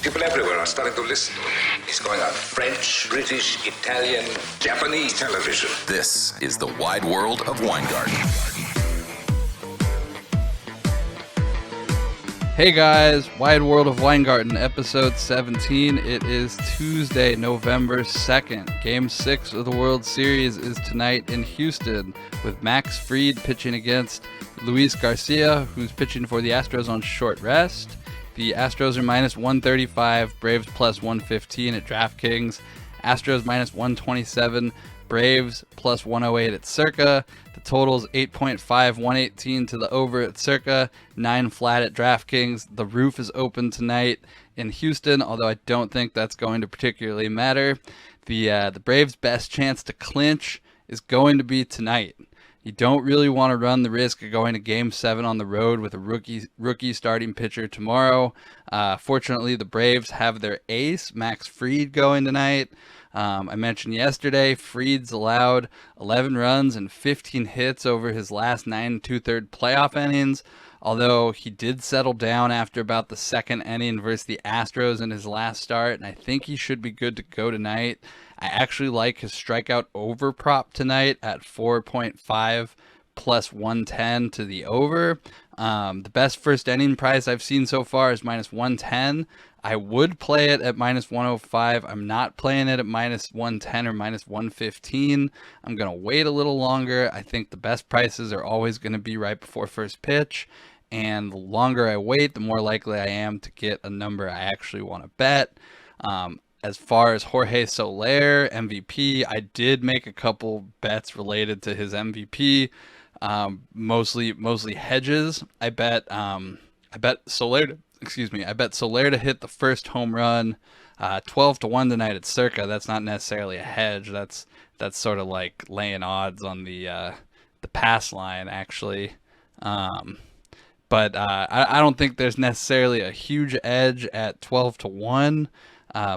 People everywhere are starting to listen to him. He's going on French, British, Italian, Japanese television. This is the wide world of Weingarten. Hey guys, Wide World of Weingarten, episode 17. It is Tuesday, November 2nd. Game 6 of the World Series is tonight in Houston with Max Fried pitching against Luis Garcia, who's pitching for the Astros on short rest. The Astros are minus 135, Braves plus 115 at DraftKings. Astros minus 127, Braves plus 108 at Circa. The total's 8.5, 118 to the over at Circa, 9 flat at DraftKings. The roof is open tonight in Houston, although I don't think that's going to particularly matter. The Braves' best chance to clinch is going to be tonight. You don't really want to run the risk of going to Game 7 on the road with a rookie starting pitcher tomorrow. Fortunately, the Braves have their ace, Max Fried, going tonight. I mentioned yesterday, Fried's allowed 11 runs and 15 hits over his last 9 2/3 playoff innings, although he did settle down after about the second inning versus the Astros in his last start, and I think he should be good to go tonight. I actually like his strikeout over prop tonight at 4.5 plus 110 to the over. The best first inning price I've seen so far is minus 110. I would play it at minus 105. I'm not playing it at minus 110 or minus 115. I'm going to wait a little longer. I think the best prices are always going to be right before first pitch. And the longer I wait, the more likely I am to get a number I actually want to bet. As far as Jorge Soler, MVP, I did make a couple bets related to his MVP. Mostly hedges. I bet Soler to hit the first home run, 12-1 tonight at Circa. That's not necessarily a hedge. That's sort of like laying odds on the pass line, actually. But I don't think there's necessarily a huge edge at 12-1.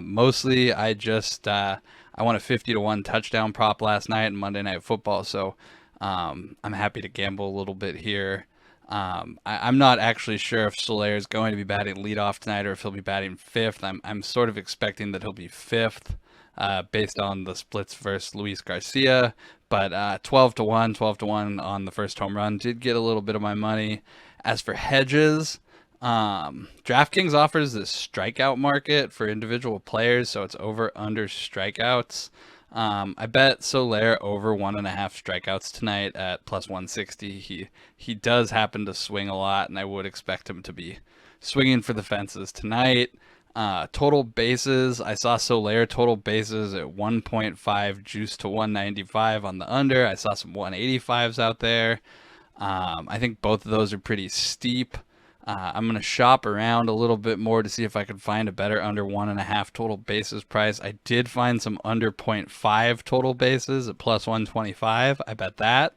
Mostly I won a 50-1 touchdown prop last night in Monday Night Football, so I'm happy to gamble a little bit here. I'm not actually sure if Soler is going to be batting leadoff tonight or if he'll be batting fifth. I'm sort of expecting that he'll be fifth, based on the splits versus Luis Garcia. But 12-1 on the first home run did get a little bit of my money. As for hedges, DraftKings offers this strikeout market for individual players, so it's over under strikeouts. I bet Soler over 1.5 strikeouts tonight at plus 160. He does happen to swing a lot, and I would expect him to be swinging for the fences tonight. Total bases, I saw Soler total bases at 1.5 juice to 195 on the under. I saw some 185s out there. I think both of those are pretty steep. I'm going to shop around a little bit more to see if I could find a better under 1.5 total bases price. I did find some under 0.5 total bases at plus 125. I bet that.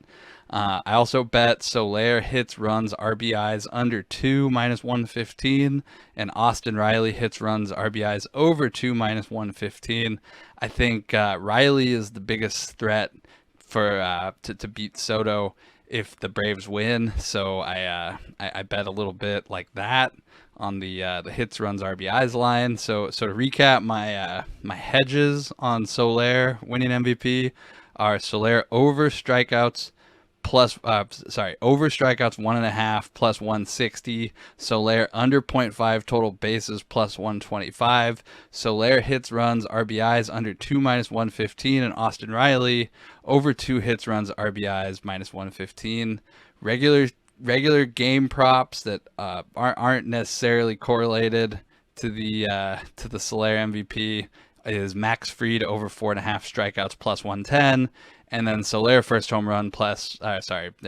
I also bet Soler hits runs RBIs under 2 minus 115, and Austin Riley hits runs RBIs over 2 minus 115. I think Riley is the biggest threat for to beat Soto if the Braves win, so I bet a little bit like that on the hits, runs, RBIs line. So to recap, my hedges on Soler winning MVP are Soler over strikeouts over strikeouts 1.5 plus 160. Soler under 0.5 total bases plus 125. Soler hits, runs, RBIs under 2 minus 115, and Austin Riley over 2 hits, runs, RBIs minus 115. Regular game props that aren't necessarily correlated to the Soler MVP is Max Fried over 4.5 strikeouts plus 110. And then Soler first home run plus 1,200,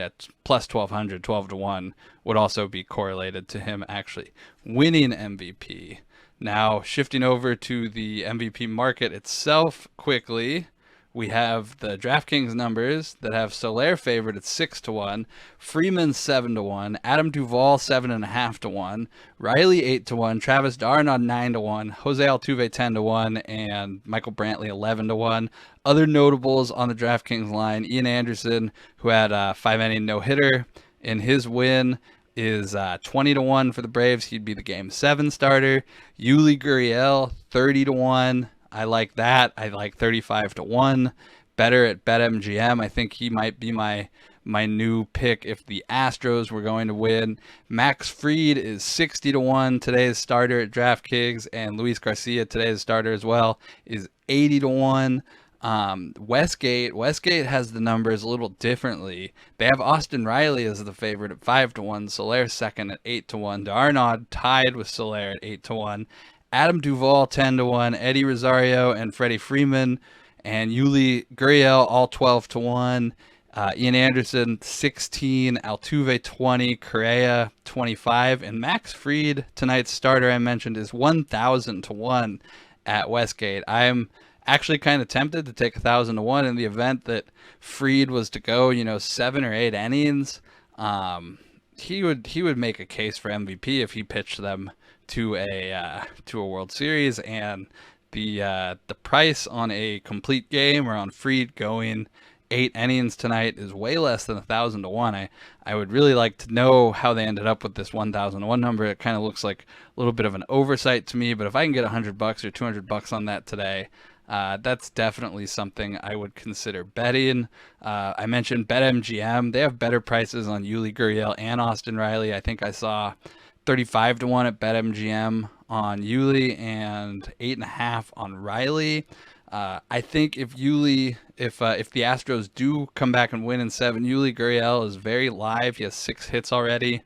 12-1 would also be correlated to him actually winning MVP. Now, shifting over to the MVP market itself quickly, we have the DraftKings numbers that have Soler favored at 6-1, Freeman 7-1, Adam Duvall 7.5-1, Riley 8-1, Travis Darnaud 9-1, Jose Altuve 10-1, and Michael Brantley 11-1. Other notables on the DraftKings line: Ian Anderson, who had a 5-inning no-hitter in his win, is 20-1 for the Braves. He'd be the Game 7 starter. Yuli Gurriel, 30-1. I like that. I like 35-1. Better at BetMGM. I think he might be my new pick if the Astros were going to win. Max Fried is 60-1, today's starter at DraftKings, and Luis Garcia, today's starter as well, is 80-1. Westgate has the numbers a little differently. They have Austin Riley as the favorite at 5-1, Soler second at 8-1, Darnaud tied with Soler at 8-1, Adam Duvall 10-1, Eddie Rosario and Freddie Freeman and Yuli Gurriel all 12-1. Ian Anderson 16, Altuve 20, Correa 25, and Max Fried, tonight's starter I mentioned, is 1,000-1 at Westgate. I'm actually kind of tempted to take 1,000-1 in the event that Fried was to go, 7 or 8 innings. He would make a case for MVP if he pitched them to a World Series, and the price on a complete game or on Fried going 8 innings tonight is way less than 1,000-1. I would really like to know how they ended up with this 1,000-1 number. It kind of looks like a little bit of an oversight to me, but if I can get $100 or $200 on that today, that's definitely something I would consider betting. I mentioned BetMGM. They have better prices on Yuli Gurriel and Austin Riley. I think I saw 35-1 at BetMGM on Yuli and 8.5 on Riley. I think if the Astros do come back and win in 7, Yuli Gurriel is very live. He has 6 hits already,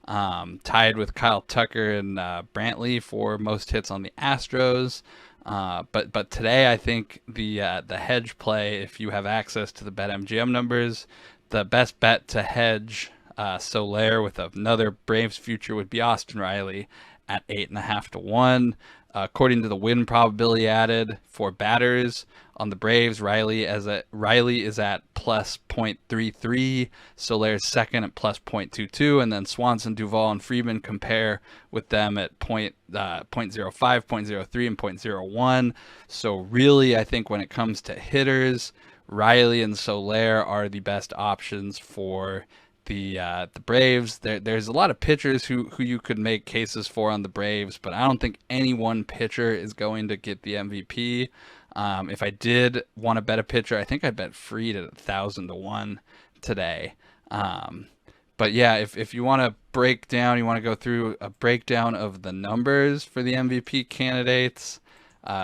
tied with Kyle Tucker and Brantley for most hits on the Astros. But today I think the hedge play, if you have access to the BetMGM numbers, the best bet to hedge Soler with another Braves future would be Austin Riley at 8.5-1. According to the win probability added for batters on the Braves, Riley is at plus 0.33, Soler's second at plus 0.22, and then Swanson, Duvall, and Freeman compare with them at 0.05, 0.03, and 0.01. So really, I think when it comes to hitters, Riley and Soler are the best options for the Braves. There's a lot of pitchers who you could make cases for on the Braves, but I don't think any one pitcher is going to get the MVP. If I did want to bet a pitcher, I think I'd bet Fried at 1,000-1 today. But yeah, if you want to break down, you want to go through a breakdown of the numbers for the MVP candidates.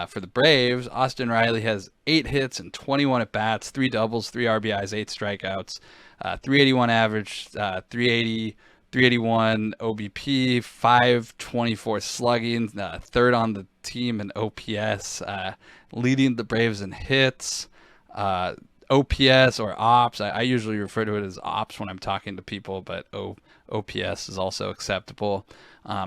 For the Braves, Austin Riley has 8 hits and 21 at-bats, 3 doubles, 3 RBIs, 8 strikeouts, 381 average, 381 OBP, 524 slugging, third on the team in OPS, leading the Braves in hits. OPS or ops, I usually refer to it as ops when I'm talking to people, but OPS is also acceptable.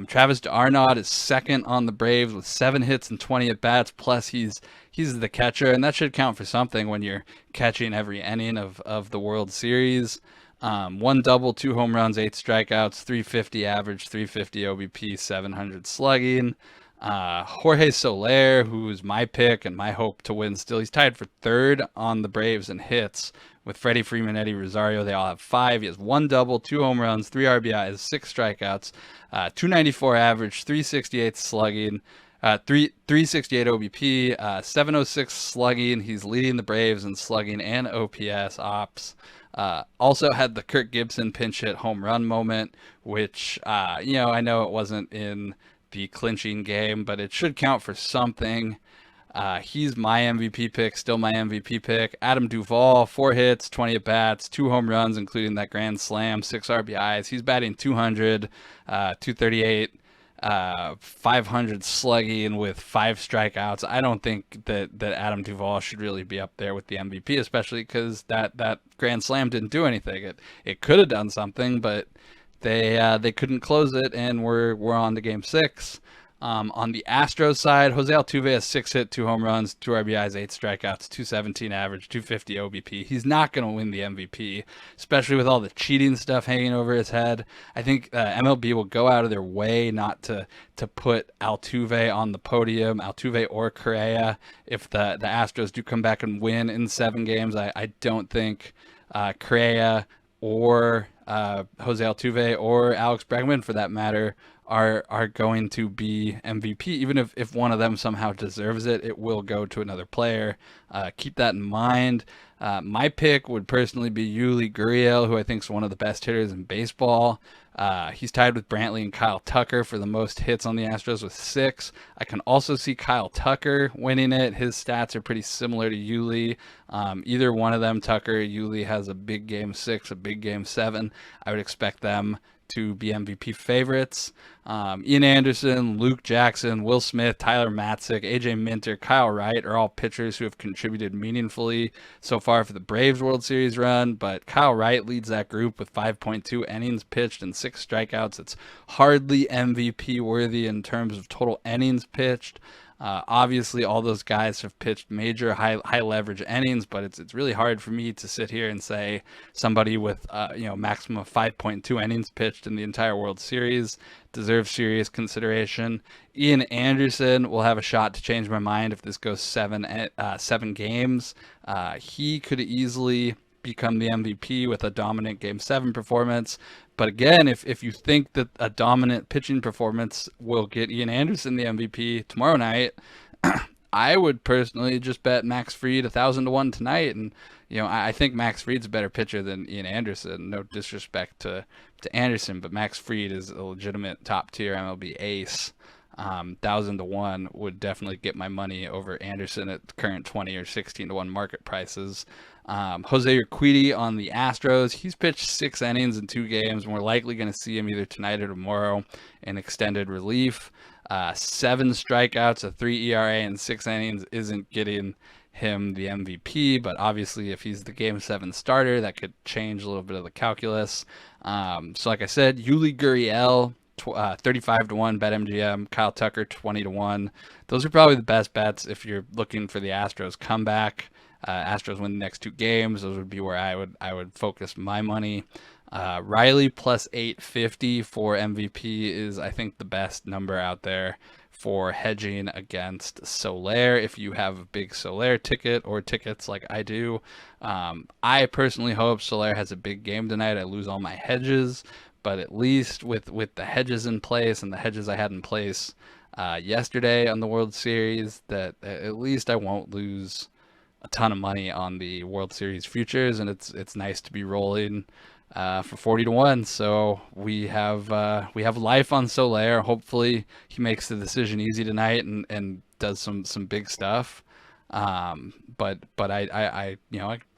Travis d'Arnaud is second on the Braves with 7 hits and 20 at-bats, plus he's the catcher, and that should count for something when you're catching every inning of the World Series. 1 double, 2 home runs, 8 strikeouts, 350 average, 350 OBP, 700 slugging. Jorge Soler, who's my pick and my hope to win still, he's tied for 3rd on the Braves in hits with Freddie Freeman, Eddie Rosario. They all have 5. He has 1 double, 2 home runs, 3 RBIs, 6 strikeouts, 294 average, 368 slugging, 368 OBP, 706 slugging. He's leading the Braves in slugging and OPS ops. Also had the Kirk Gibson pinch hit home run moment, which I know it wasn't in the clinching game, but it should count for something. He's my MVP pick, still my MVP pick. Adam Duvall, 4 hits, 20 at-bats, 2 home runs, including that grand slam, 6 RBIs. He's batting 200, 238, 500 slugging with 5 strikeouts. I don't think that Adam Duvall should really be up there with the MVP, especially because that grand slam didn't do anything. It could have done something, but they couldn't close it, and we're on to Game 6. On the Astros side, Jose Altuve has 6 hit, 2 home runs, 2 RBIs, 8 strikeouts, 217 average, 250 OBP. He's not going to win the MVP, especially with all the cheating stuff hanging over his head. I think MLB will go out of their way not to put Altuve on the podium, Altuve or Correa, if the Astros do come back and win in 7 games. I don't think Correa or Jose Altuve or Alex Bregman, for that matter, are going to be MVP. Even if one of them somehow deserves it, it will go to another player. Keep that in mind. My pick would personally be Yuli Gurriel, who I think is one of the best hitters in baseball. He's tied with Brantley and Kyle Tucker for the most hits on the Astros with 6. I can also see Kyle Tucker winning it. His stats are pretty similar to Yuli. Either one of them, Tucker or Yuli, has a big game 6, a big game 7. I would expect them to be MVP favorites. Ian Anderson, Luke Jackson, Will Smith, Tyler Matzik, AJ Minter, Kyle Wright are all pitchers who have contributed meaningfully so far for the Braves World Series run, but Kyle Wright leads that group with 5.2 innings pitched and 6 strikeouts. It's hardly MVP worthy in terms of total innings pitched. Obviously, all those guys have pitched major high leverage innings, but it's really hard for me to sit here and say somebody with maximum of 5.2 innings pitched in the entire World Series deserves serious consideration. Ian Anderson will have a shot to change my mind if this goes 7 games. He could easily become the MVP with a dominant Game 7 performance. But again, if you think that a dominant pitching performance will get Ian Anderson the MVP tomorrow night, I would personally just bet Max Fried 1,000 to 1 tonight. And I think Max Fried's a better pitcher than Ian Anderson. No disrespect to Anderson, but Max Fried is a legitimate top tier MLB ace. 1,000 to 1 would definitely get my money over Anderson at current 20 or 16 to 1 market prices. Jose Urquidy on the Astros. He's pitched 6 innings in 2 games, and we're likely going to see him either tonight or tomorrow in extended relief. 7 strikeouts, a 3 ERA, and 6 innings isn't getting him the MVP, but obviously if he's the Game 7 starter, that could change a little bit of the calculus. So like I said, Yuli Gurriel, 35 to 1 BetMGM, Kyle Tucker 20 to 1. Those are probably the best bets if you're looking for the Astros comeback. Astros win the next 2 games. Those would be where I would focus my money. Riley plus 850 for MVP is, I think, the best number out there for hedging against Soler. If you have a big Soler ticket or tickets like I do, I personally hope Soler has a big game tonight. I lose all my hedges, but at least with the hedges in place and the hedges I had in place yesterday on the World Series, that at least I won't lose a ton of money on the World Series futures, and it's nice to be rolling for 40 to 1. So we have life on Soler. Hopefully he makes the decision easy tonight and does some big stuff. But I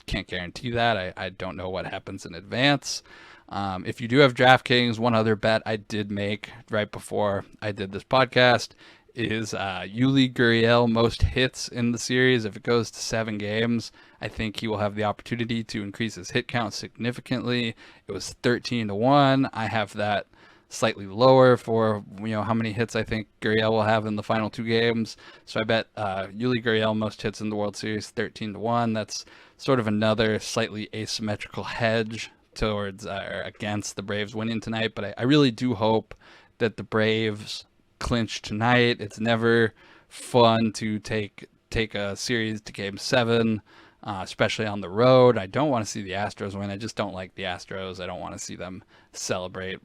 can't guarantee that. I don't know what happens in advance. If you do have DraftKings, one other bet I did make right before I did this podcast is Yuli Gurriel most hits in the series. If it goes to 7 games, I think he will have the opportunity to increase his hit count significantly. It was 13 to 1. I have that slightly lower for how many hits I think Gurriel will have in the final 2 games. So I bet Yuli Gurriel most hits in the World Series 13 to 1. That's sort of another slightly asymmetrical hedge towards or against the Braves winning tonight. But I really do hope that the Braves clinch tonight. It's never fun to take a series to Game 7, especially on the road. I don't want to see the Astros win. I just don't like the Astros. I don't want to see them celebrate,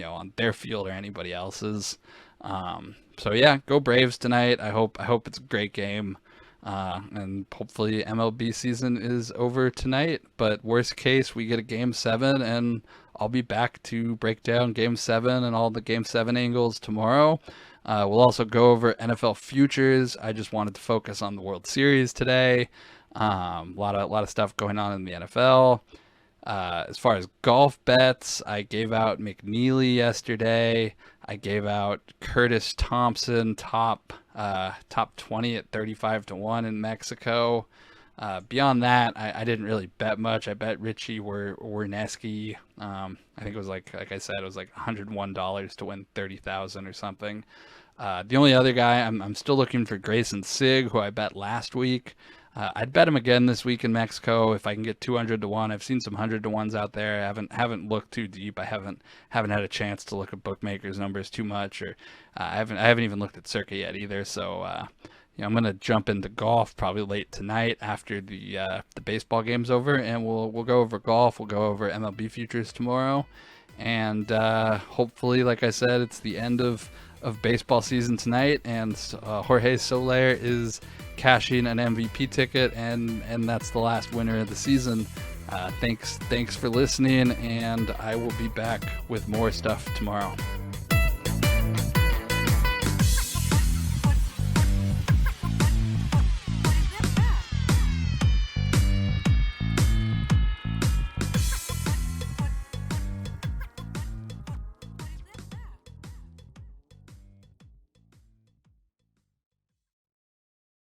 on their field or anybody else's. So yeah, go Braves tonight. I hope it's a great game. And hopefully MLB season is over tonight. But worst case, we get a Game 7, and I'll be back to break down Game 7 and all the Game 7 angles tomorrow. We'll also go over NFL futures. I just wanted to focus on the World Series today. A lot of stuff going on in the NFL. As far as golf bets, I gave out McNeely yesterday. I gave out Curtis Thompson top 20 at 35 to 1 in Mexico. Beyond that, I didn't really bet much. I bet Richie Werneski. I think it was like I said, it was like $101 to win 30,000 or something. The only other guy, I'm still looking for Grayson Sig, who I bet last week. I'd bet him again this week in Mexico if I can get 200 to 1. I've seen some 100 to 1s out there. I haven't looked too deep. I haven't had a chance to look at bookmakers numbers too much, or I haven't even looked at Circa yet either. So I'm gonna jump into golf probably late tonight after the baseball game's over, and we'll go over golf. We'll go over MLB futures tomorrow, and hopefully, like I said, it's the end of baseball season tonight, and Jorge Soler is cashing an MVP ticket, and that's the last winner of the season. Thanks for listening, and I will be back with more stuff tomorrow.